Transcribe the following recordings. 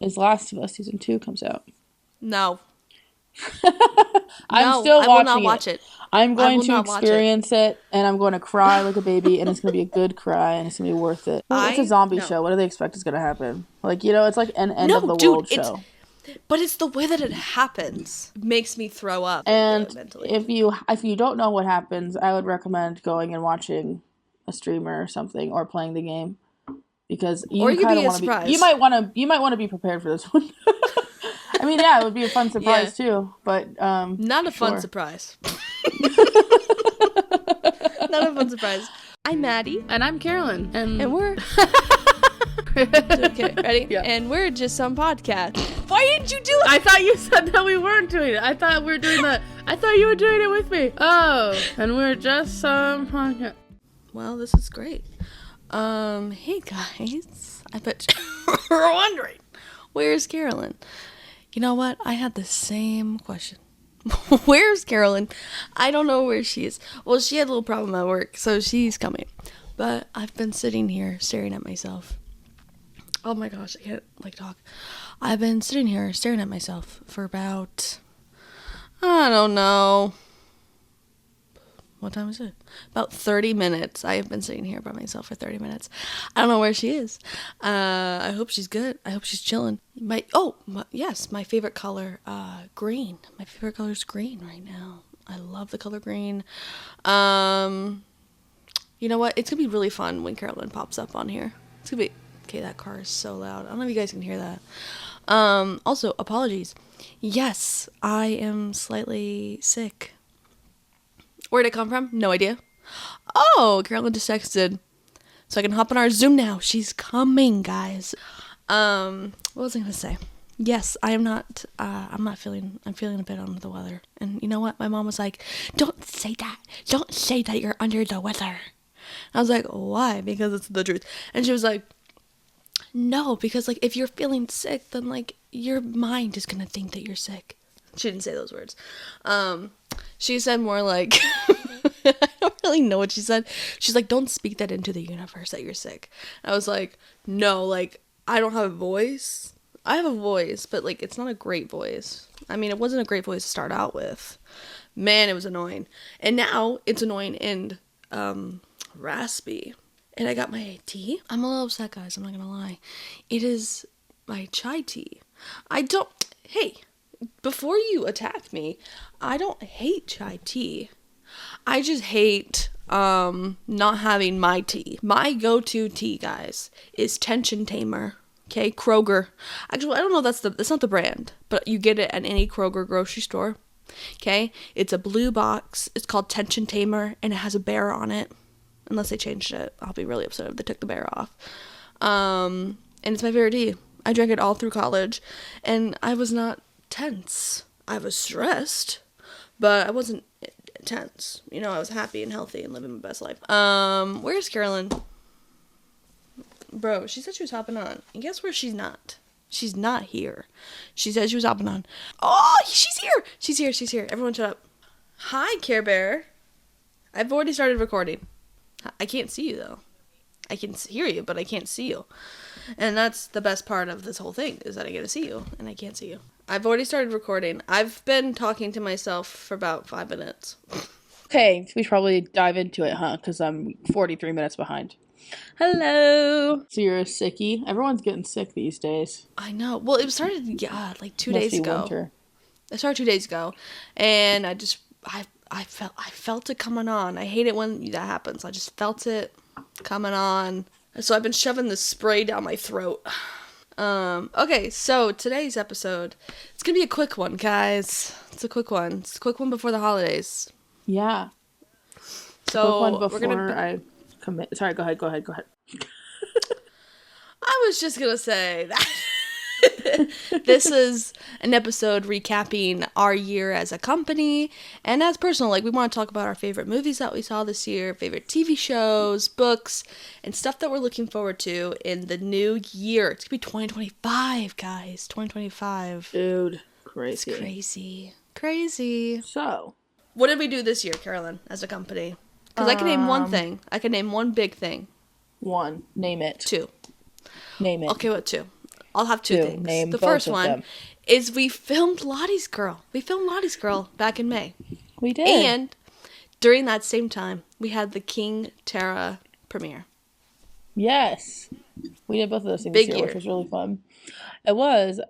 is Last of Us Season 2 comes out. No. I'm still watching it. I will not watch it. I'm going to experience it, and I'm going to cry like a baby, and it's going to be a good cry, and it's going to be worth it. It's a zombie show. What do they expect is going to happen? Like, it's like an end of the world show. But it's the way that it happens. It makes me throw up. And mentally. if you don't know what happens, I would recommend going and watching a streamer or something, or playing the game, because you kind of want to be. You might want to be prepared for this one. I mean, yeah, it would be a fun surprise too, but not a fun surprise. Not a fun surprise. I'm Mady, and I'm Carolyn, and we're. Okay, ready? Yeah. And we're just some podcast. Why didn't you do it? I thought you said that we weren't doing it. I thought we were doing that. I thought you were doing it with me. Oh, and we're just some podcast. Well, this is great. Hey guys. I bet you're wondering, where's Carolyn? You know what? I had the same question. Where's Carolyn? I don't know where she is. Well, she had a little problem at work, so she's coming. But I've been sitting here staring at myself. Oh my gosh, I can't, talk. I've been sitting here staring at myself for about, I don't know. What time is it? About 30 minutes. I have been sitting here by myself for 30 minutes. I don't know where she is. I hope she's good. I hope she's chilling. Yes, my favorite color, green. My favorite color is green right now. I love the color green. You know what? It's going to be really fun when Carolyn pops up on here. It's going to be... Okay, that car is so loud. I don't know if you guys can hear that. Also, apologies. Yes, I am slightly sick. Where'd it come from? No idea. Oh, Carolyn just texted. So I can hop on our Zoom now. She's coming, guys. What was I going to say? Yes, I'm feeling a bit under the weather. And you know what? My mom was like, don't say that. Don't say that you're under the weather. I was like, why? Because it's the truth. And she was like, no, because, if you're feeling sick, then, your mind is going to think that you're sick. She didn't say those words. She said more like, I don't really know what she said. She's like, don't speak that into the universe that you're sick. I was like, no, I don't have a voice. I have a voice, but, it's not a great voice. I mean, it wasn't a great voice to start out with. Man, it was annoying. And now it's annoying and, raspy. And I got my tea. I'm a little upset, guys. I'm not going to lie. It is my chai tea. Hey, before you attack me, I don't hate chai tea. I just hate not having my tea. My go-to tea, guys, is Tension Tamer. Okay, Kroger. Actually, I don't know that's not the brand, but you get it at any Kroger grocery store. Okay, it's a blue box. It's called Tension Tamer, and it has a bear on it. Unless they changed it. I'll be really upset if they took the bear off. And it's my favorite tea. I drank it all through college. And I was not tense. I was stressed. But I wasn't tense. I was happy and healthy and living my best life. Where's Carolyn? Bro, she said she was hopping on. And guess where she's not? She's not here. She said she was hopping on. Oh, she's here. She's here. Everyone shut up. Hi, Care Bear. I've already started recording. I can't see you, though. I can hear you, but I can't see you. And that's the best part of this whole thing, is that I get to see you, and I can't see you. I've already started recording. I've been talking to myself for about 5 minutes. Okay, we should probably dive into it, huh? Because I'm 43 minutes behind. Hello! So you're a sickie? Everyone's getting sick these days. I know. Well, it started, 2 days ago. Winter. It started 2 days ago, and I felt it coming on. I hate it when that happens. I just felt it coming on. So I've been shoving this spray down my throat. Okay, so today's episode, it's going to be a quick one, guys. It's a quick one. It's a quick one before the holidays. Yeah. So quick one before I commit. Sorry, go ahead. I was just going to say that. This is an episode recapping our year as a company and as personal. We want to talk about our favorite movies that we saw this year, favorite TV shows, books, and stuff that we're looking forward to in the new year. It's going to be 2025, guys. 2025. Dude, crazy. It's crazy. So, what did we do this year, Carolyn, as a company? Because I can name one thing. I can name one big thing. One. Name it. Two. Name it. Okay, what two? I'll have two things. Name the both first of one them. is we filmed Lottie's Girl. Back in May. We did. And during that same time, we had the King Tara premiere. Yes. We did both of those things this year, which was really fun. It was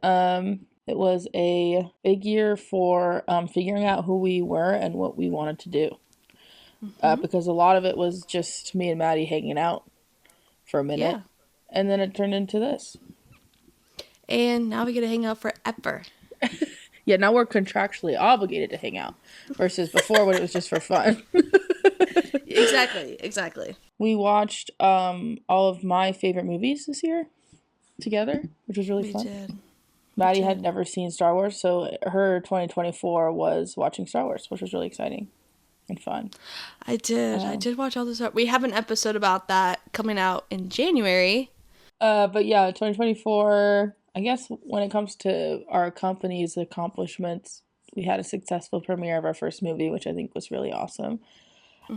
a big year for figuring out who we were and what we wanted to do. Because a lot of it was just me and Mady hanging out for a minute. Yeah. And then it turned into this. And now we get to hang out forever. Yeah, now we're contractually obligated to hang out. Versus before when it was just for fun. Exactly. We watched all of my favorite movies this year together, which was really fun. Did. Mady had never seen Star Wars, so her 2024 was watching Star Wars, which was really exciting and fun. I did watch all this. We have an episode about that coming out in January. But yeah, 2024, I guess when it comes to our company's accomplishments, we had a successful premiere of our first movie, which I think was really awesome.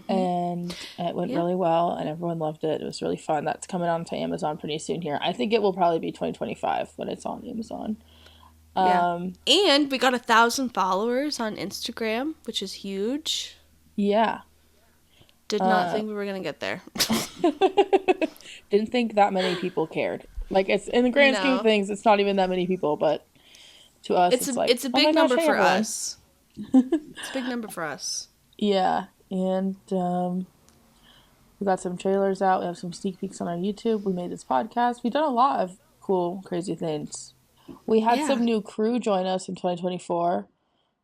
And it went really well, and everyone loved it. It was really fun. That's coming on to Amazon pretty soon here. I think it will probably be 2025 when it's on Amazon. And we got 1,000 followers on Instagram, which is huge. Yeah. Did not think we were going to get there. Didn't think that many people cared. Like, it's in the grand scheme of things, it's not even that many people, but to us, it's a big number for us. It's a big number for us. Yeah. And we got some trailers out. We have some sneak peeks on our YouTube. We made this podcast. We've done a lot of cool, crazy things. We had some new crew join us in 2024.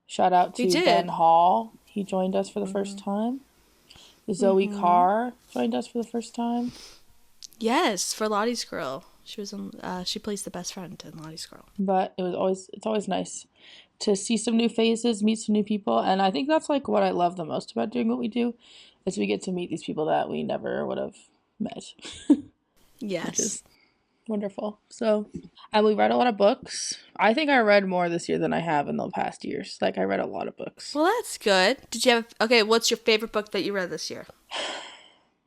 Shout out to Ben Hall. He joined us for the first time. Zoe Carr joined us for the first time. Yes, for Lottie's Girl. She was she plays the best friend in Lottie's Girl. But it's always nice to see some new faces, meet some new people, and I think that's like what I love the most about doing what we do, is we get to meet these people that we never would have met. Yes. Which is wonderful. So, and we read a lot of books. I think I read more this year than I have in the past years. Like, I read a lot of books. Well, that's good. Did you have what's your favorite book that you read this year?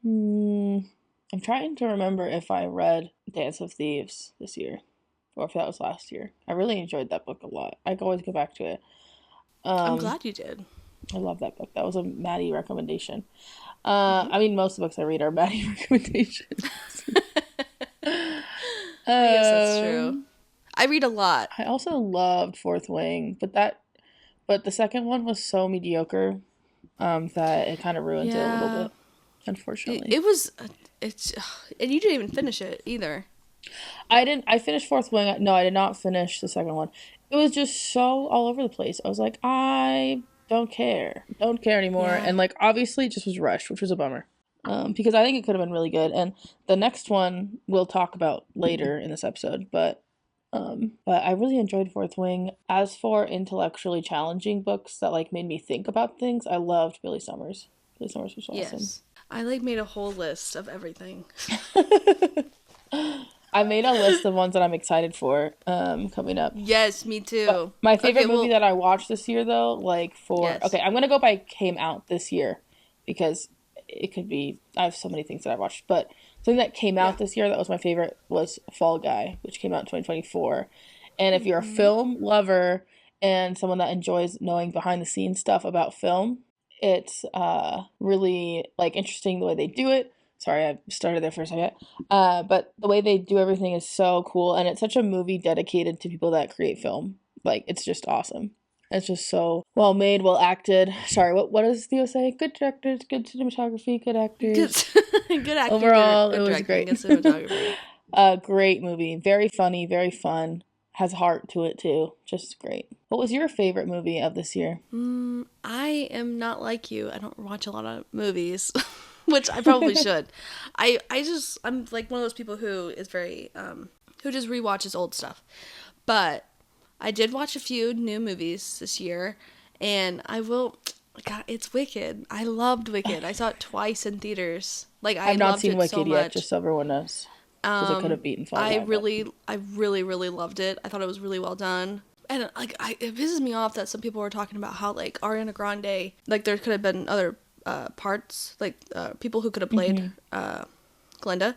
I'm trying to remember if I read Dance of Thieves this year, or if that was last year. I really enjoyed that book a lot. I can always go back to it. I'm glad you did. I love that book. That was a Mady recommendation. I mean, most of the books I read are Mady recommendations. I guess that's true. I read a lot. I also loved Fourth Wing, but the second one was so mediocre that it kind of ruined it a little bit, unfortunately. And you didn't even finish it either. I finished Fourth Wing. No, I did not finish the second one. It was just so all over the place. I was like, I don't care anymore. Yeah. And like, obviously it just was rushed, which was a bummer. Because I think it could have been really good. And the next one we'll talk about later in this episode, but I really enjoyed Fourth Wing. As for intellectually challenging books that like made me think about things, I loved Billy Summers. Billy Summers was awesome. Yes. I like made a whole list of everything. I made a list of ones that I'm excited for coming up. Yes, me too. But my favorite movie that I watched this year, though, okay, I'm gonna go by came out this year, because it could be, I have so many things that I watched, but something that came out this year that was my favorite was Fall Guy, which came out in 2024. And if you're a film lover and someone that enjoys knowing behind the scenes stuff about film, it's really like interesting the way they do it. Sorry, I started there for a second. But the way they do everything is so cool, and it's such a movie dedicated to people that create film. Like, it's just awesome. It's just so well made, well acted. Sorry, what does Theo say? Good directors, good cinematography, good actors. Good acting. Overall, it was great. Good cinematography. Great movie. Very funny, very fun. Has heart to it, too. Just great. What was your favorite movie of this year? I am not like you. I don't watch a lot of movies. Which I probably should. I'm like one of those people who is very, who just rewatches old stuff. But I did watch a few new movies this year, and God, it's Wicked. I loved Wicked. I saw it twice in theaters. Like, I've not seen Wicked yet, just so everyone knows. Because it could have beaten Fall Guy. I really, really loved it. I thought it was really well done. And like, it pisses me off that some people were talking about how like Ariana Grande, like there could have been other parts, like people who could have played Glenda.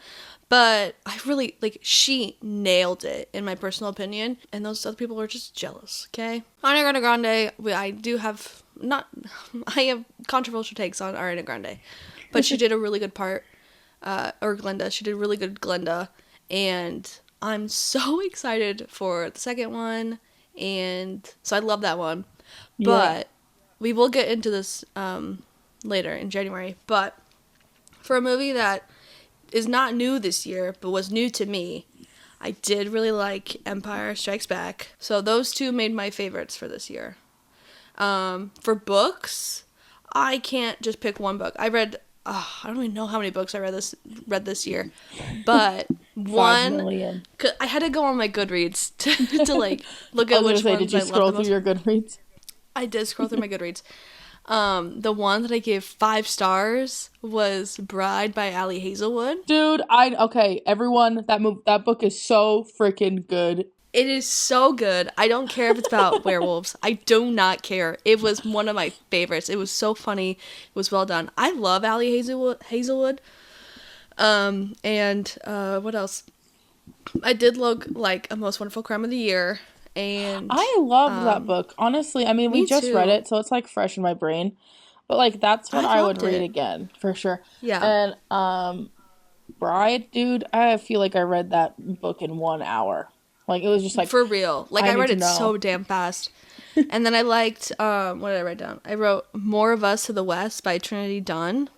But I really, like, she nailed it, in my personal opinion. And those other people are just jealous, okay? Ariana Grande, I have controversial takes on Ariana Grande. But she did a really good part, or Glenda. She did a really good Glenda. And I'm so excited for the second one. And so I love that one. But we will get into this later in January. But for a movie that is not new this year, but was new to me, I did really like Empire Strikes Back. So those two made my favorites for this year. For books, I can't just pick one book. I don't even know how many books I read this year, but one. I had to go on my Goodreads to like look at which ones did you scroll through your Goodreads? I did scroll through my Goodreads. The one that I gave 5 stars was Bride by Ali Hazelwood. Dude, everyone, that book is so freaking good. It is so good. I don't care if it's about werewolves. I do not care. It was one of my favorites. It was so funny. It was well done. I love Ali Hazelwood. And what else? I did look like A Most Wonderful Crime of the Year. And I loved that book. Honestly, I mean, we just read it, so it's like fresh in my brain. But like that's what I would read again, for sure. Yeah. And Bride, dude, I feel like I read that book in 1 hour. Like it was just like for real. Like I read it so damn fast. And then I liked what did I write down? I wrote More of Us to the West by Trinity Dunn.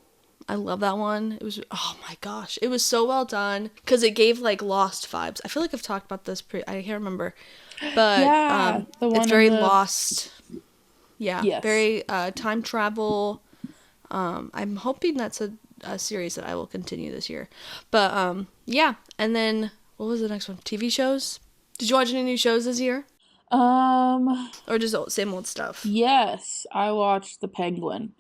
I love that one. It was, oh my gosh, it was so well done because it gave like Lost vibes. I feel like I've talked about this I can't remember. But it's very Lost. Yeah, yes. Very time travel. I'm hoping that's a series that I will continue this year. But yeah, and then what was the next one? TV shows? Did you watch any new shows this year? Or just same old stuff? Yes, I watched The Penguin.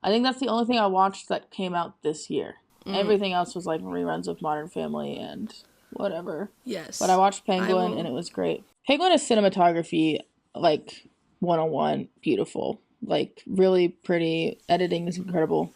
I think that's the only thing I watched that came out this year. Everything else was like reruns of Modern Family and whatever. Yes. But I watched Penguin and it was great. Penguin is cinematography, like, 101, beautiful. Like, really pretty. Editing is incredible.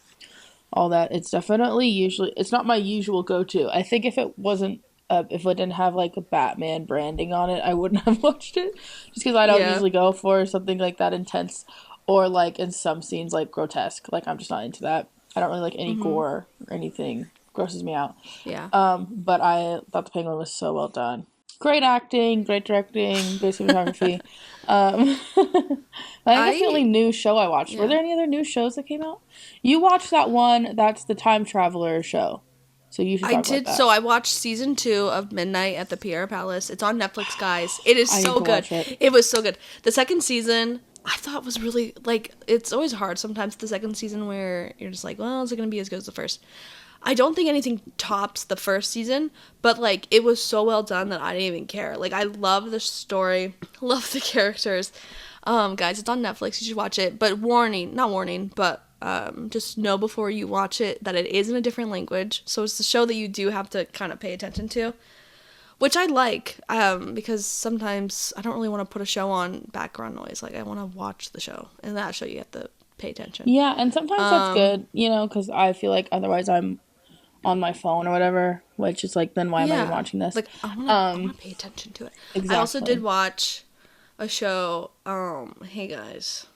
All that. It's definitely it's not my usual go-to. I think if it wasn't, if it didn't have, like, a Batman branding on it, I wouldn't have watched it. Just because I don't usually go for something like that intense. Or, like, in some scenes, like, grotesque. Like, I'm just not into that. I don't really like any gore or anything. Grosses me out. Yeah. But I thought The Penguin was so well done. Great acting, great directing, great cinematography. I think that's the only new show I watched. Yeah. Were there any other new shows that came out? You watched that one, that's the Time Traveler show. So you should talk about that. So I watched season 2 of Midnight at the Pierre Palace. It's on Netflix, guys. It is so good. It was so good. The second season, I thought was really, like, it's always hard sometimes the second season where you're just like, well, is it going to be as good as the first? I don't think anything tops the first season, but, like, it was so well done that I didn't even care. Like, I love the story, love the characters. Guys, it's on Netflix. You should watch it. But just know before you watch it that it is in a different language. So it's the show that you do have to kind of pay attention to, which I like, because sometimes I don't really want to put a show on background noise. Like, I want to watch the show, and that show you have to pay attention. Yeah, and sometimes that's good, because I feel like otherwise I'm on my phone or whatever, which is like, then why am I even watching this? Like, I want to pay attention to it. Exactly. I also did watch a show, hey guys,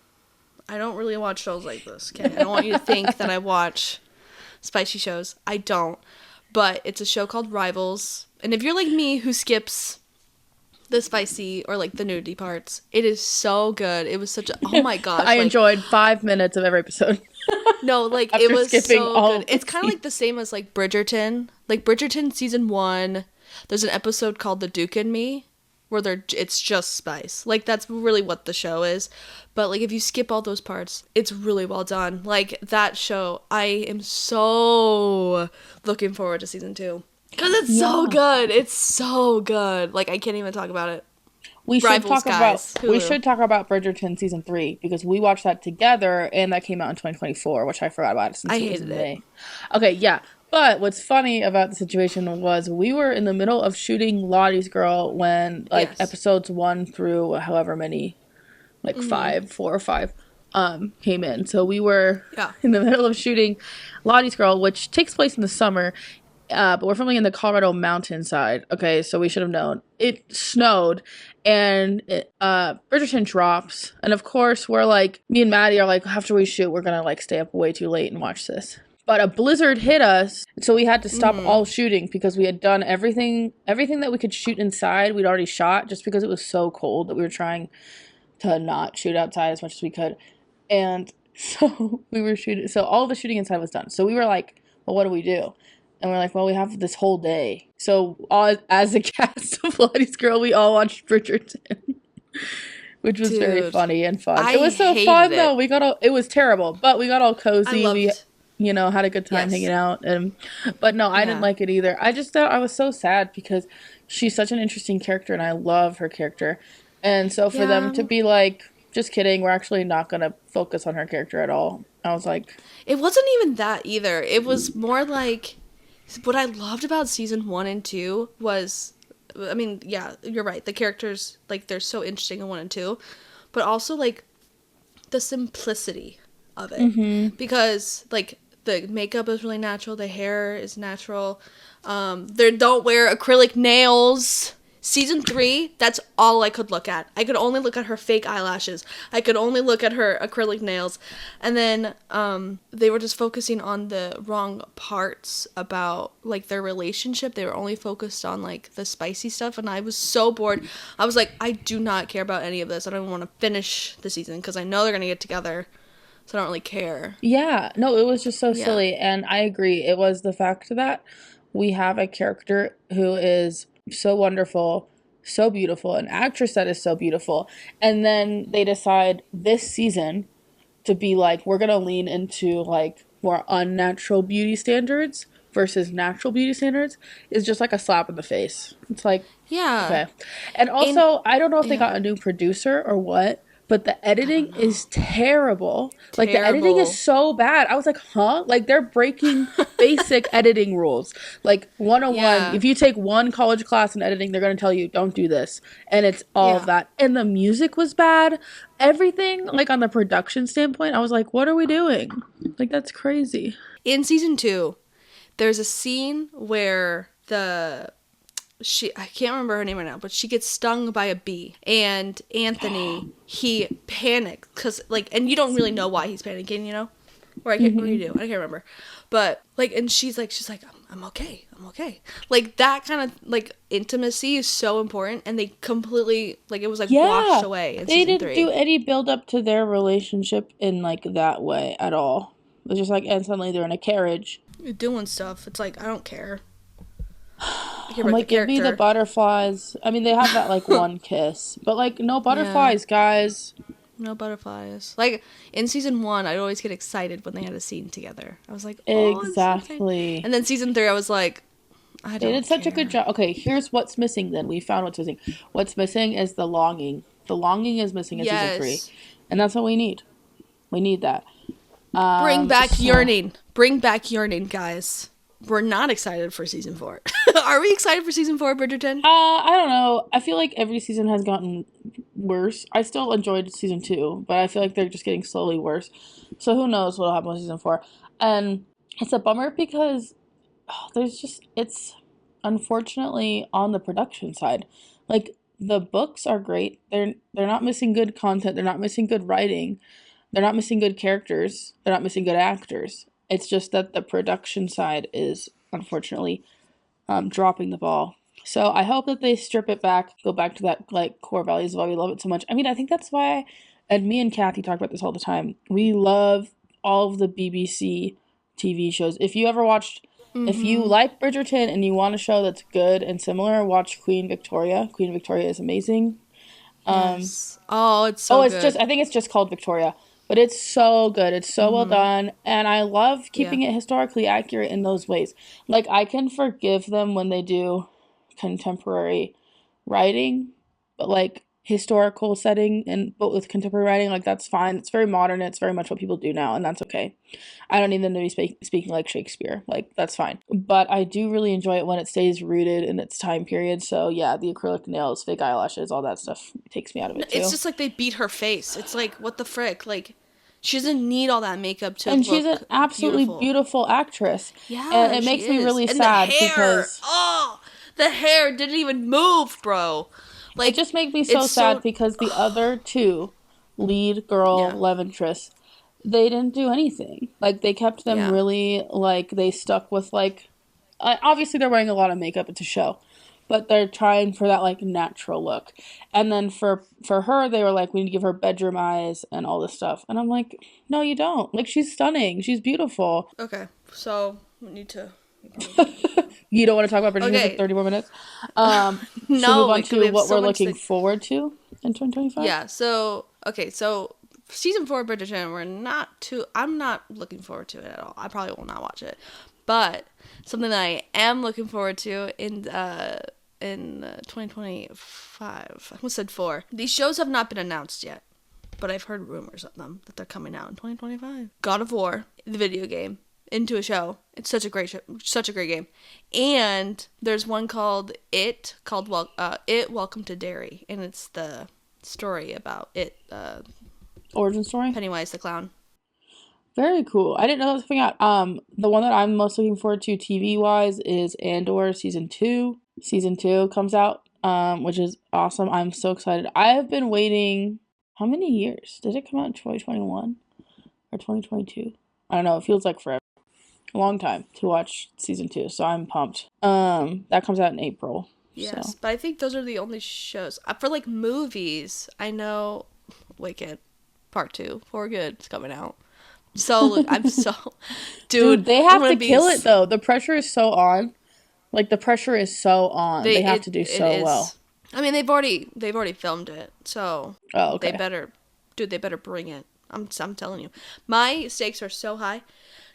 I don't really watch shows like this, okay? I don't want you to think that I watch spicy shows. I don't. But it's a show called Rivals. And if you're like me who skips the spicy or like the nudity parts, it is so good. It was such a, oh my gosh. I enjoyed 5 minutes of every episode. No, like it was so good. It's kind of like the same as like Bridgerton. Like Bridgerton season 1, there's an episode called The Duke and Me, where it's just spice. Like, that's really what the show is. But, like, if you skip all those parts, it's really well done. Like, that show, I am so looking forward to season 2. Because it's so good. It's so good. Like, I can't even talk about it. We should talk about Bridgerton season 3, because we watched that together, and that came out in 2024, which I forgot about since it was in May. Okay, yeah. But what's funny about the situation was we were in the middle of shooting Lottie's Girl when, like, episodes 1 through however many, like 4 or 5, came in. So we were in the middle of shooting Lottie's Girl, which takes place in the summer. but we're filming in the Colorado mountainside. Okay, so we should have known. It snowed, and Bridgerton drops, and of course we're like, me and Maddie are like, after we shoot, we're gonna like stay up way too late and watch this. But a blizzard hit us, so we had to stop all shooting because we had done everything that we could shoot inside. We'd already shot just because it was so cold that we were trying to not shoot outside as much as we could, and so we were shooting. So all the shooting inside was done. So we were like, well, what do we do? And we're like, well, we have this whole day. So as a cast of Lottie's Girl, we all watched Bridgerton, which was very funny and fun. It was so fun, though. It was terrible, but we got all cozy. We, had a good time hanging out. But no, I didn't like it either. I just thought I was so sad because she's such an interesting character, and I love her character. And so for them to be like, just kidding, we're actually not going to focus on her character at all. I was like... It wasn't even that either. It was more like... What I loved about season 1 and 2 was, I mean, yeah, you're right. The characters, like, they're so interesting in 1 and 2. But also, like, the simplicity of it. Mm-hmm. Because, like, the makeup is really natural. The hair is natural. They don't wear acrylic nails. Season 3, that's all I could look at. I could only look at her fake eyelashes. I could only look at her acrylic nails. And then they were just focusing on the wrong parts about, like, their relationship. They were only focused on, like, the spicy stuff. And I was so bored. I was like, I do not care about any of this. I don't even want to finish the season because I know they're going to get together. So I don't really care. Yeah. No, it was just so silly. And I agree. It was the fact that we have a character who is... so wonderful, so beautiful, an actress that is so beautiful, and then they decide this season to be like, we're gonna lean into like more unnatural beauty standards versus natural beauty standards, is just like a slap in the face. It's like, okay. And also, I don't know if they got a new producer or what, but the editing is terrible. Like, the editing is so bad. I was like, huh? Like, they're breaking basic editing rules. Like, 101, if you take one college class in editing, they're going to tell you, don't do this. And it's all of that. And the music was bad. Everything, like, on the production standpoint, I was like, what are we doing? Like, that's crazy. In season 2, there's a scene where I can't remember her name right now, but she gets stung by a bee, and Anthony, he panics because, like, and you don't really know why he's panicking, or I can't, what do you do? I can't remember, but like, and she's like, I'm okay, like that kind of like intimacy is so important, and they completely like it was like washed away in season 3. They didn't do any build up to their relationship in like that way at all. It was just like, and suddenly they're in a carriage doing stuff. It's like, I don't care. I'm like, give me the butterflies. I mean, they have that, like, one kiss. But, like, no butterflies, guys. No butterflies. Like, in season 1, I'd always get excited when they had a scene together. I was like, oh, exactly. And then season 3, I was like, I don't care. They did such a good job. Okay, here's what's missing then. We found what's missing. What's missing is the longing. The longing is missing in season 3. And that's what we need. We need that. Bring back yearning. Bring back yearning, guys. We're not excited for season 4. Are we excited for season 4, Bridgerton? I don't know. I feel like every season has gotten worse. I still enjoyed season 2, but I feel like they're just getting slowly worse. So who knows what'll happen with season 4. And it's a bummer because it's unfortunately on the production side. Like, the books are great. They're not missing good content. They're not missing good writing. They're not missing good characters. They're not missing good actors. It's just that the production side is, unfortunately, dropping the ball. So I hope that they strip it back, go back to that, like, core values of why we love it so much. I mean, I think that's why, and me and Kathy talk about this all the time, we love all of the BBC TV shows. If you ever watched, if you like Bridgerton and you want a show that's good and similar, watch Queen Victoria. Queen Victoria is amazing. Yes. It's so good. I think it's just called Victoria. But it's so good. It's so well done. And I love keeping it historically accurate in those ways. Like, I can forgive them when they do contemporary writing. But, like, historical setting, but with contemporary writing, like, that's fine. It's very modern. It's very much what people do now. And that's okay. I don't need them to be speaking like Shakespeare. Like, that's fine. But I do really enjoy it when it stays rooted in its time period. So, yeah, the acrylic nails, fake eyelashes, all that stuff takes me out of it, too. It's just like they beat her face. It's like, what the frick? Like, She doesn't need all that makeup to and look she's an absolutely beautiful actress. Yeah, and it makes me really sad because the hair didn't even move, bro. Like, it just makes me so sad because the other two lead girl love interests, they didn't do anything. Like, they kept them really, like, they stuck with, like, obviously they're wearing a lot of makeup, it's a show, but they're trying for that, like, natural look. And then for her, they were like, we need to give her bedroom eyes and all this stuff. And I'm like, no, you don't. Like, she's stunning. She's beautiful. Okay, so we need to... You don't want to talk about Bridgerton for 30 more minutes? No, move on to what we're looking forward to in 2025? Yeah, so season 4 of Bridgerton, I'm not looking forward to it at all. I probably will not watch it. But something that I am looking forward to in 2025, I almost said 4. These shows have not been announced yet, but I've heard rumors of them, that they're coming out in 2025. God of War, the video game, into a show. It's such a great show, such a great game. And there's one called Welcome to Derry, and it's the story about it. Origin story? Pennywise the clown. Very cool. I didn't know that was coming out. The one that I'm most looking forward to TV-wise is Andor Season 2. Season 2 comes out, which is awesome. I'm so excited. I have been waiting... How many years? Did it come out in 2021? Or 2022? I don't know. It feels like forever. A long time to watch Season 2, so I'm pumped. That comes out in April. Yes, but I think those are the only shows. For, like, movies, I know Wicked Part 2, For Good, is coming out. So, I'm so... Dude, they have to kill it, though. The pressure is so on. Like, the pressure is so on. They have to do so well. I mean, they've already filmed it, so... Oh, okay. They better bring it. I'm telling you. My stakes are so high.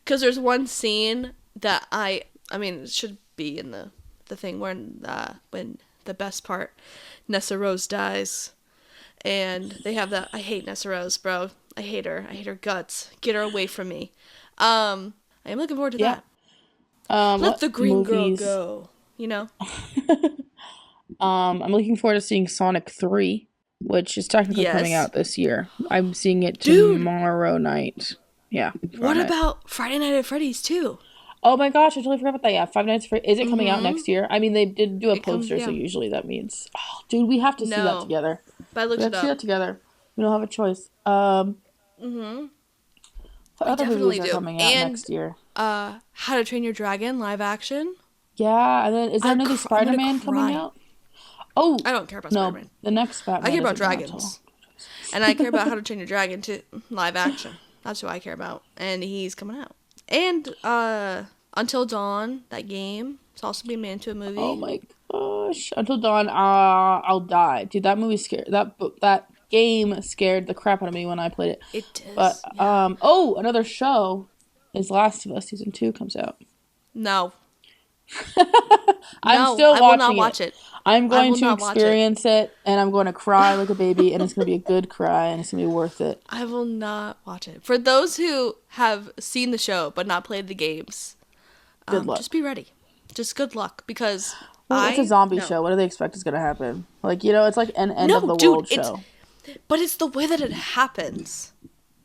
Because there's one scene that it should be in the thing when the best part, Nessa Rose dies. And they have that, I hate Nessa Rose, bro. I hate her. I hate her guts. Get her away from me. I am looking forward to that. Let the green girl go. You know? I'm looking forward to seeing Sonic 3, which is technically coming out this year. I'm seeing it tomorrow night. Yeah. What about Friday Night at Freddy's too? Oh my gosh, I totally forgot about that. Yeah, Five Nights at Freddy's. Is it coming out next year? I mean, they did do a poster, so usually that means... Oh, dude, we have to see that together. But I looked it up. See that together. We don't have a choice. What other movies are coming out next year? How to Train Your Dragon live action. Yeah, and then is there another Spider-Man coming out? Oh, I don't care about Spider-Man. The next Batman. I care about dragons. And I care about How to Train Your Dragon too, live action. That's who I care about. And he's coming out. And Until Dawn, that game, it's also being made into a movie. Oh my gosh. Until Dawn, I'll die. Dude, that movie scared... That game scared the crap out of me when I played it. It did. But, another show is Last of Us Season 2 comes out. No. I'm still watching it. I will not watch it. I'm going to experience it, and I'm going to cry like a baby, and it's going to be a good cry, and it's going to be worth it. I will not watch it. For those who have seen the show but not played the games, good luck. Just be ready. Just good luck, because it's a zombie show. What do they expect is going to happen? Like, it's like an end of the world show. But it's the way that it happens.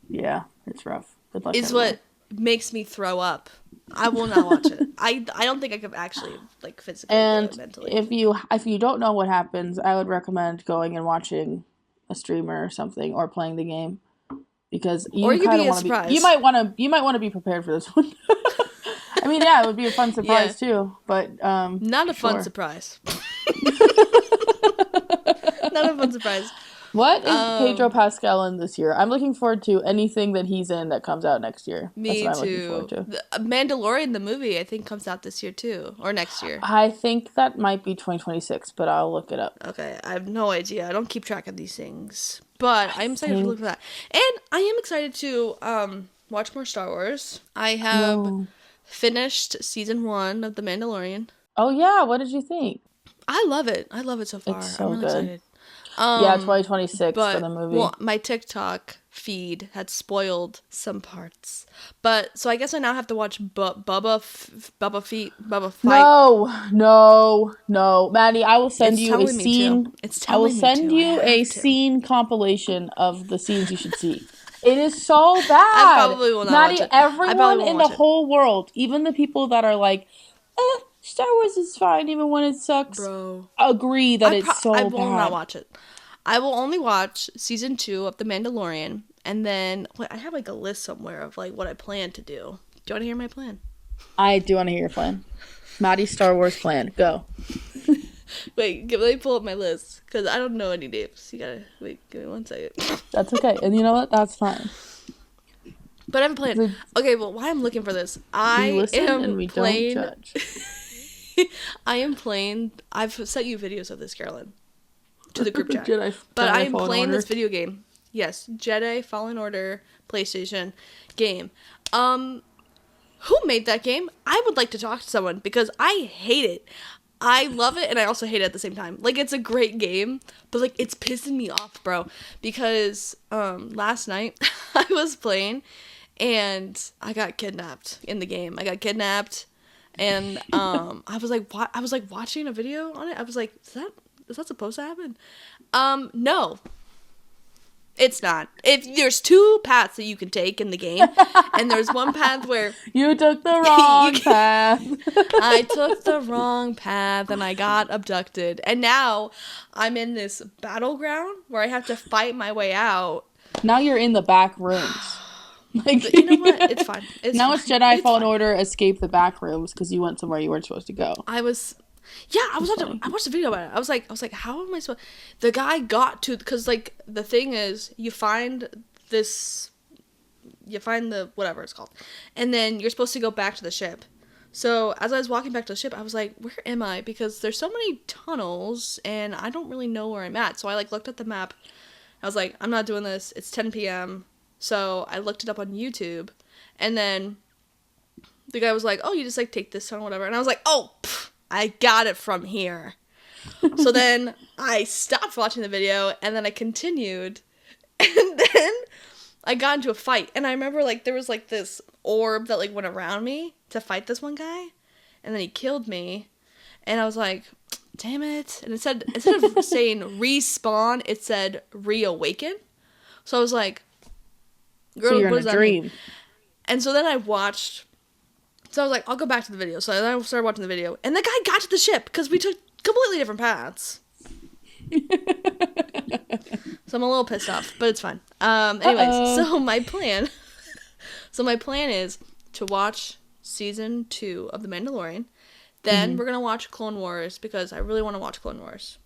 Yeah, it's rough. Good luck. Is what makes me throw up. I will not watch it. I don't think I could actually physically do it mentally. If you don't know what happens, I would recommend going and watching a streamer or something, or playing the game, because you kind of want to be. You might want to be prepared for this one. I mean, yeah, it would be a fun surprise too, but not a fun surprise. Not a fun surprise. What is Pedro Pascal in this year? I'm looking forward to anything that he's in that comes out next year. Me That's what too. I'm looking forward to. Mandalorian, the movie, I think comes out this year too, or next year. I think that might be 2026, but I'll look it up. Okay, I have no idea. I don't keep track of these things, but I'm excited to look for that. And I am excited to watch more Star Wars. I have finished season 1 of The Mandalorian. Oh yeah, what did you think? I love it. I love it so far. It's so I'm really good. excited. 2026 for the movie. Well, my TikTok feed had spoiled some parts, but so I guess I now have to watch Bubba Fight. No, Maddie, I will send you a scene. I will send you a scene compilation of the scenes you should see. It is so bad. I probably will not watch it. Everyone in the whole world, even the people that are like, Star Wars is fine even when it sucks, bro, agree that it's so bad. I will not watch it. I will only watch season 2 of The Mandalorian, and then I have like a list somewhere of like what I plan to do. Do you want to hear my plan? I do want to hear your plan. Maddie's Star Wars plan. Go. Wait, let me pull up my list, because I don't know any names. You gotta, wait, give me 1 second. That's okay. And you know what? That's fine. But I have a plan. Okay, well, why I'm looking for this. I am playing... Don't judge. I am playing... I've sent you videos of this, Carolyn, to the group chat. But I am playing this video game. Yes, Jedi Fallen Order PlayStation game. Who made that game? I would like to talk to someone, because I hate it. I love it, and I also hate it at the same time. Like, it's a great game, but, like, it's pissing me off, bro. Because, last night, I was playing, and I got kidnapped in the game. I got kidnapped, and, I was like, watching a video on it. I was like, is that supposed to happen? No. It's not. There's 2 paths that you can take in the game, and there's one path where... You took the wrong path. I took the wrong path, and I got abducted. And now, I'm in this battleground where I have to fight my way out. Now you're in the back rooms. Like, you know what? It's fine. It's Jedi Fallen Order, escape the back rooms, because you went somewhere you weren't supposed to go. I watched a video about it. I was like, how am I supposed... The guy got to... Because, like, the thing is, you find the... whatever it's called. And then you're supposed to go back to the ship. So, as I was walking back to the ship, I was like, where am I? Because there's so many tunnels, and I don't really know where I'm at. So, I, like, looked at the map. I was like, I'm not doing this. It's 10 p.m. So, I looked it up on YouTube. And then the guy was like, oh, you just, like, take this tunnel, whatever. And I was like, oh, I got it from here. So then I stopped watching the video, and then I continued, and then I got into a fight. And I remember, like, there was, like, this orb that, like, went around me to fight this one guy, and then he killed me, and I was like, damn it. And instead of saying respawn, it said reawaken. So I was like, girl, so you're what in does a dream. Mean? And so then I watched... So I was like, I'll go back to the video. So then I started watching the video. And the guy got to the ship because we took completely different paths. So I'm a little pissed off, but it's fine. Anyways, so my plan is to watch season 2 of The Mandalorian. Then we're going to watch Clone Wars, because I really want to watch Clone Wars.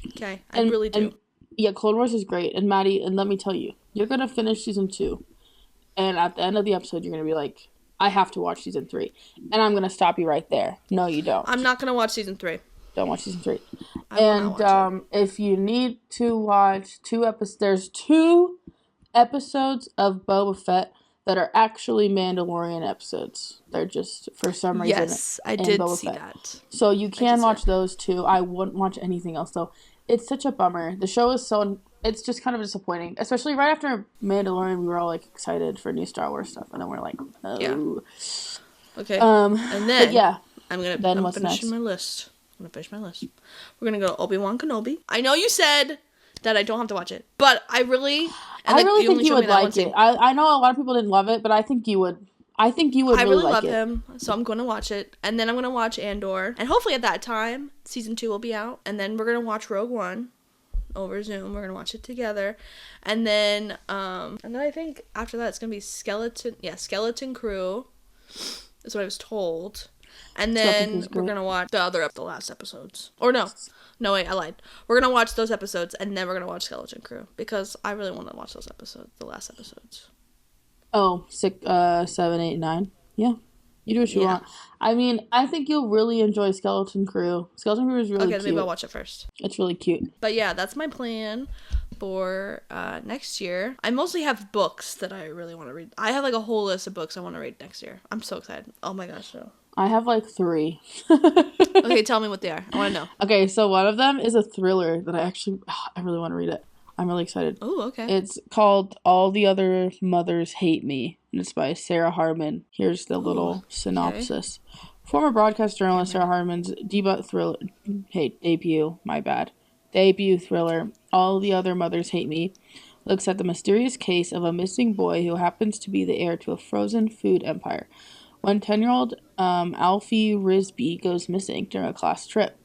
Okay? I really do. Yeah, Clone Wars is great. And Maddie, and let me tell you, you're going to finish season 2. And at the end of the episode, you're going to be like, I have to watch season 3. And I'm going to stop you right there. No, you don't. I'm not going to watch season 3. Don't watch season 3. And if you need to watch 2 episodes, there's 2 episodes of Boba Fett that are actually Mandalorian episodes. They're just, for some reason, yes, I did Boba see Fett. That. So you can watch those 2. I wouldn't watch anything else, though. It's such a bummer. The show is it's just kind of disappointing. Especially right after Mandalorian, we were all, like, excited for new Star Wars stuff. And then we're like, oh. Yeah. Okay. And then, yeah. I'm finishing my list. I'm going to finish my list. We're going to go to Obi-Wan Kenobi. I know you said that I don't have to watch it, but I really... I really think you would like it. I know a lot of people didn't love it, but I think you would. I think you would really like it. I really love him, so I'm going to watch it. And then I'm going to watch Andor. And hopefully at that time, season 2 will be out. And then we're going to watch Rogue One over Zoom. We're going to watch it together. And then I think after that it's going to be Skeleton Crew is what I was told. And then we're going to watch the last episodes. Or no, wait, I lied. We're going to watch those episodes, and then we're going to watch Skeleton Crew. Because I really want to watch those episodes, the last episodes. Oh, 6, 7, 8, 9. Yeah. You do what you want. I mean, I think you'll really enjoy Skeleton Crew. Skeleton Crew is really cute. Okay, maybe I'll watch it first. It's really cute. But yeah, that's my plan for next year. I mostly have books that I really want to read. I have like a whole list of books I want to read next year. I'm so excited. Oh my gosh, so. I have like 3. Okay, tell me what they are. I want to know. Okay, so one of them is a thriller that I really want to read it. I'm really excited. Oh, okay. It's called All the Other Mothers Hate Me, and it's by Sarah Harmon. Here's the little synopsis. Okay. Former broadcast journalist Sarah Harmon's debut thriller, All the Other Mothers Hate Me, looks at the mysterious case of a missing boy who happens to be the heir to a frozen food empire. When 10-year-old Alfie Risby goes missing during a class trip,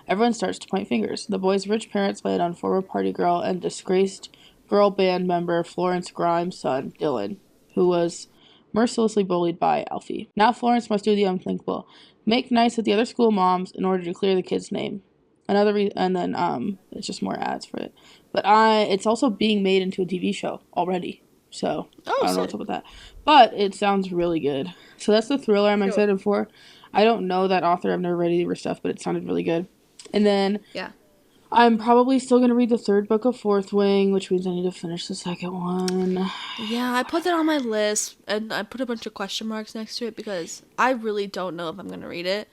everyone starts to point fingers. The boy's rich parents lay it on former party girl and disgraced girl band member Florence Grimes' son, Dylan, who was mercilessly bullied by Alfie. Now Florence must do the unthinkable. Make nice with the other school moms in order to clear the kid's name. And then it's just more ads for it. But it's also being made into a TV show already. So I don't know what's up with that. But it sounds really good. So that's the thriller I'm excited for. I don't know that author. I've never read any of her stuff, but it sounded really good. And then I'm probably still going to read the third book of Fourth Wing, which means I need to finish the second one. Yeah, I put that on my list, and I put a bunch of question marks next to it because I really don't know if I'm going to read it.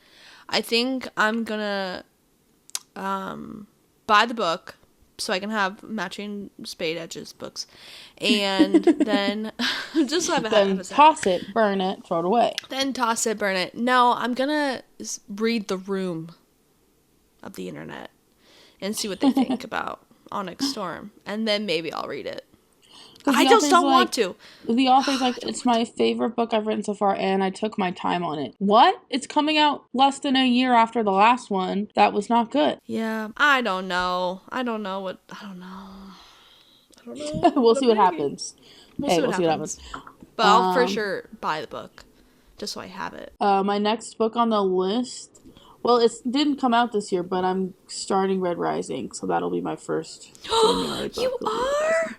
I think I'm going to buy the book so I can have matching Spade Edges books. And then just so I have a Then toss it, burn it, throw it away. Then toss it, burn it. No, I'm going to read The Room of the internet and see what they think about Onyx Storm. And then maybe I'll read it. I just don't want to. The author's like, it's my favorite book I've written so far, and I took my time on it. What? It's coming out less than a year after the last one. That was not good. Yeah, I don't know. I don't know. We'll see what happens. We'll see what happens. But I'll for sure buy the book, just so I have it. My next book on the list, well, it didn't come out this year, but I'm starting Red Rising, so that'll be my first January book. You are?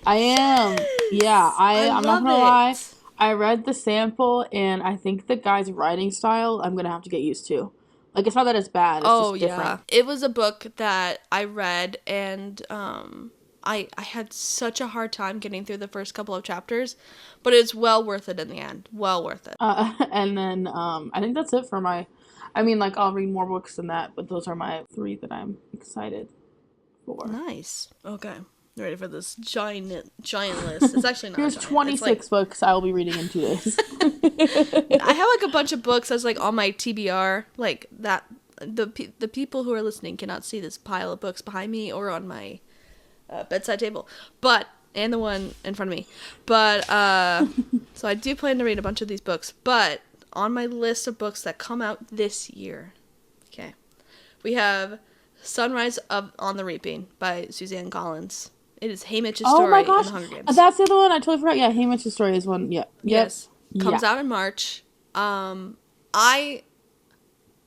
I am. Yeah, I'm not gonna lie. I read the sample, and I think the guy's writing style I'm gonna have to get used to. Like, it's not that it's bad. It's just different. It was a book that I read, and I had such a hard time getting through the first couple of chapters, but it's well worth it in the end. Well worth it. And then I think that's it for my. I mean, like, I'll read more books than that, but those are my 3 that I'm excited for. Nice. Okay. Ready for this giant list. It's actually not. Here's 26 books I will be reading in 2 days. I have like a bunch of books that's like on my TBR, like that. The people who are listening cannot see this pile of books behind me or on my bedside table, and the one in front of me. But so I do plan to read a bunch of these books. But on my list of books that come out this year, okay, we have Sunrise on the Reaping by Suzanne Collins. It is Haymitch's story in The Hunger Games. That's the other one. I totally forgot. Yeah, Haymitch's story is one. Yeah. Yes. Comes out in March. I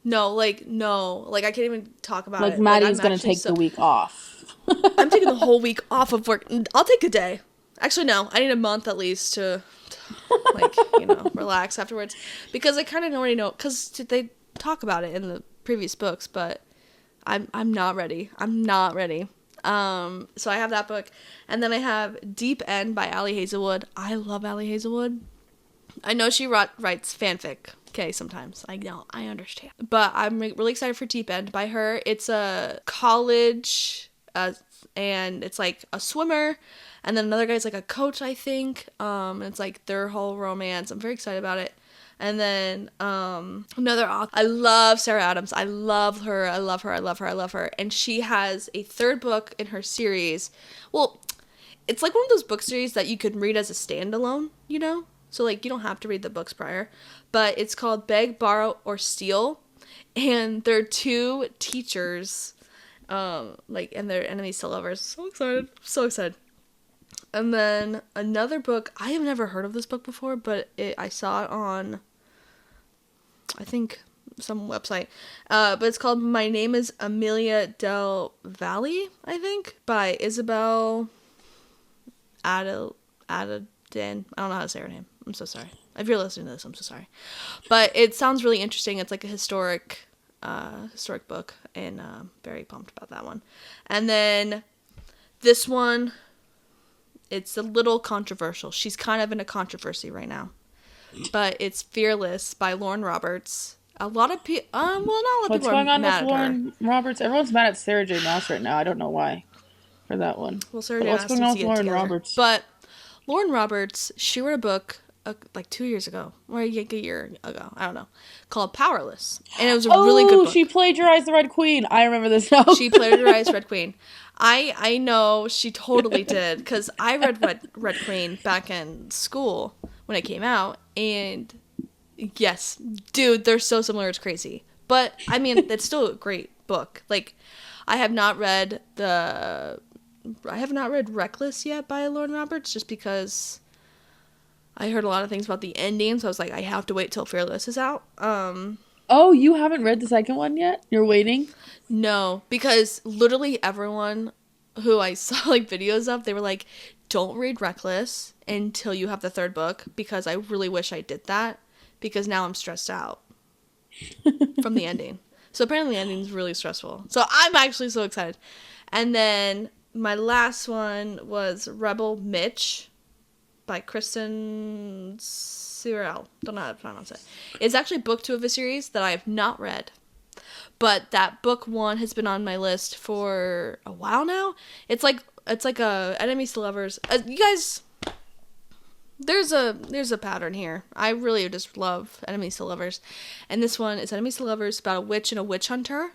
can't even talk about it. Like, Maddie's going to take the week off. I'm taking the whole week off of work. I'll take a day. Actually, no. I need a month at least to relax afterwards. Because I kind of already know. Because they talk about it in the previous books, but I'm not ready. So I have that book. And then I have Deep End by Ali Hazelwood. I love Ali Hazelwood. I know she writes fanfic. Okay, sometimes. I know. I understand. But I'm really excited for Deep End by her. It's a college, and it's like a swimmer, and then another guy's like a coach, I think. And it's like their whole romance. I'm very excited about it. And then another author. I love Sarah Adams. I love her. And she has a third book in her series. Well, it's like one of those book series that you could read as a standalone, So, like, you don't have to read the books prior. But it's called Beg, Borrow, or Steal. And they're 2 teachers, and they're enemies to lovers. So excited. And then another book. I have never heard of this book before, but I saw it on, I think, some website. But it's called My Name is Amelia Del Valle, I think, by Isabel Adadin. I don't know how to say her name. I'm so sorry. If you're listening to this, I'm so sorry. But it sounds really interesting. It's like a historic book, and very pumped about that one. And then this one, it's a little controversial. She's kind of in a controversy right now. But it's Fearless by Lauren Roberts. A lot of people, not a lot of people are mad at her. What's going on with Lauren Roberts? Everyone's mad at Sarah J. Maas right now. I don't know why for that one. Well, Sarah J. Maas needs to get together. Roberts? But Lauren Roberts, she wrote a book like 2 years ago, or a year ago, I don't know, called Powerless, and it was a really good book. She plagiarized the Red Queen. I remember this now. She plagiarized Red Queen. I know she totally did, because I read Red Queen back in school when it came out, and yes, dude, they're so similar, it's crazy. But I mean, it's still a great book. Like, I have not read Reckless yet by Lauren Roberts, just because I heard a lot of things about the ending, so I was like, I have to wait till Fearless is out. Oh, you haven't read the second one yet? You're waiting? No, because literally everyone who I saw like videos of, they were like, don't read Reckless until you have the third book, because I really wish I did that, because now I'm stressed out from the ending. So apparently the ending is really stressful. So I'm actually so excited. And then my last one was Rebel Mitch by Kristen Cyril. Don't know how to pronounce it. It's actually book 2 of a series that I have not read. But that book 1 has been on my list for a while now. It's like a enemies to lovers. You guys, there's a pattern here. I really just love enemies to lovers, and this one is enemies to lovers about a witch and a witch hunter.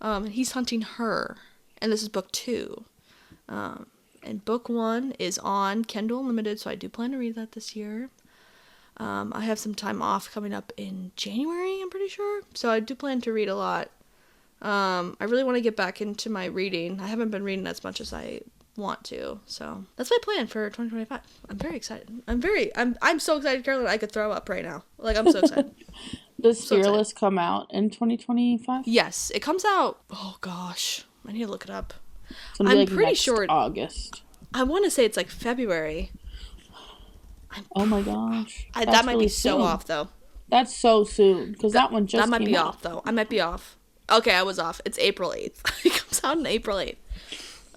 And he's hunting her, and this is book 2. And book 1 is on Kindle Unlimited, so I do plan to read that this year. I have some time off coming up in January, I'm pretty sure. So I do plan to read a lot. I really want to get back into my reading. I haven't been reading as much as I want to. So that's my plan for 2025. I'm very excited. I'm so excited, Carolyn, I could throw up right now. Like, I'm so excited. Does Fearless come out in 2025? Yes, it comes out. Oh gosh, I need to look it up. I'm like pretty sure August. I want to say it's like February. Oh my gosh. That might be so off, though. That's so soon, because that one just came out. That might be off, though. I might be off. Okay, I was off. It's April 8th. It comes out on April 8th.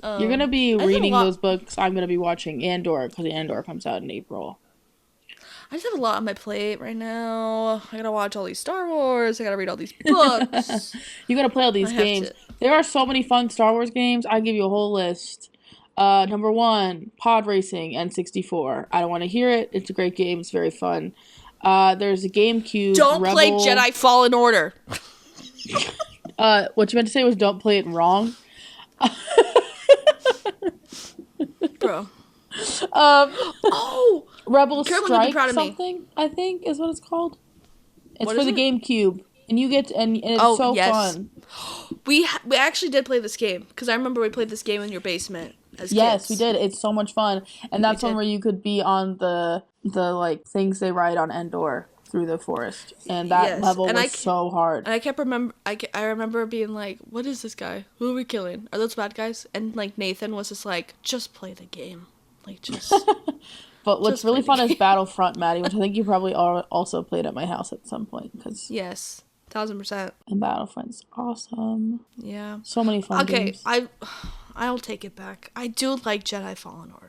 You're going to be reading those books. I'm going to be watching Andor, because Andor comes out in April. I just have a lot on my plate right now. I got to watch all these Star Wars. I got to read all these books. You got to play all these games. There are so many fun Star Wars games. I give you a whole list. Number 1, Pod Racing N64. I don't want to hear it. It's a great game. It's very fun. There's a GameCube. Don't play Jedi Fallen Order. What you meant to say was don't play it wrong. Bro. Rebel Strike something, I think, is what it's called. It's for the GameCube. And you get and it's so fun. We actually did play this game, because I remember we played this game in your basement as kids. Yes, we did. It's so much fun. And that's one where you could be on the like things they ride on Endor through the forest. And that level was so hard. And I remember being like, what is this guy? Who are we killing? Are those bad guys? And like Nathan was just like, just play the game. Like, just But what's really fun is Battlefront, Maddie, which I think you probably also played at my house at some point. Yes. 1000%. And Battlefront's awesome. Yeah. So many fun games. Okay, I'll take it back. I do like Jedi Fallen Order.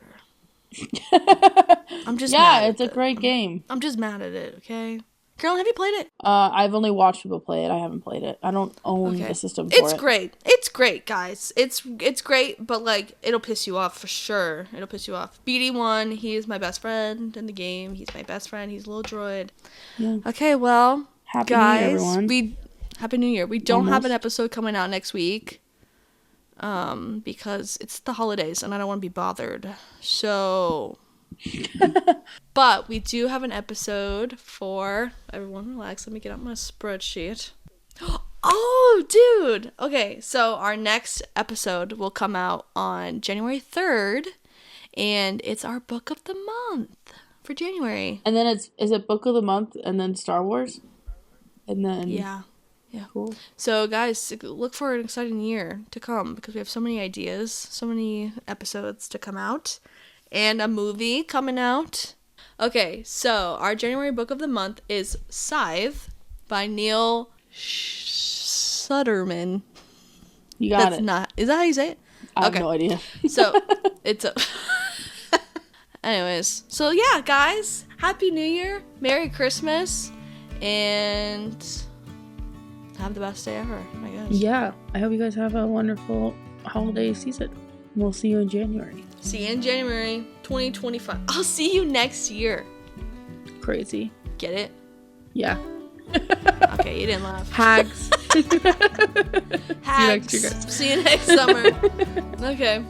I'm just mad it's a great game. I'm just mad at it, okay? Carolyn, have you played it? I've only watched people play it. I haven't played it. I don't own the system for it. It's great. It's great, guys. It's great, but like, it'll piss you off for sure. It'll piss you off. BD1, he is my best friend in the game. He's my best friend. He's a little droid. Yeah. Okay, well, Happy New Year, everyone. Happy New Year. We don't have an episode coming out next week. Because it's the holidays and I don't want to be bothered. So, but we do have an episode for everyone. Relax. Let me get out my spreadsheet. Oh, dude. Okay. So our next episode will come out on January 3rd, and it's our book of the month for January. And then is it book of the month and then Star Wars? And then yeah, cool. So guys, look for an exciting year to come, because we have so many ideas, so many episodes to come out, and a movie coming out. Okay, so our January book of the month is Scythe by Neil Sutterman. You got it. Is that how you say it? I have no idea. So it's a anyways, so yeah, guys, Happy New Year, Merry Christmas, and have the best day ever, I guess. Yeah, I hope you guys have a wonderful holiday season. We'll see you in January. See you in January 2025. I'll see you next year. crazy. Get it? Yeah. Okay, you didn't laugh. Hags. Hags. See you next summer. Okay.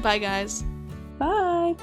Bye, guys. Bye.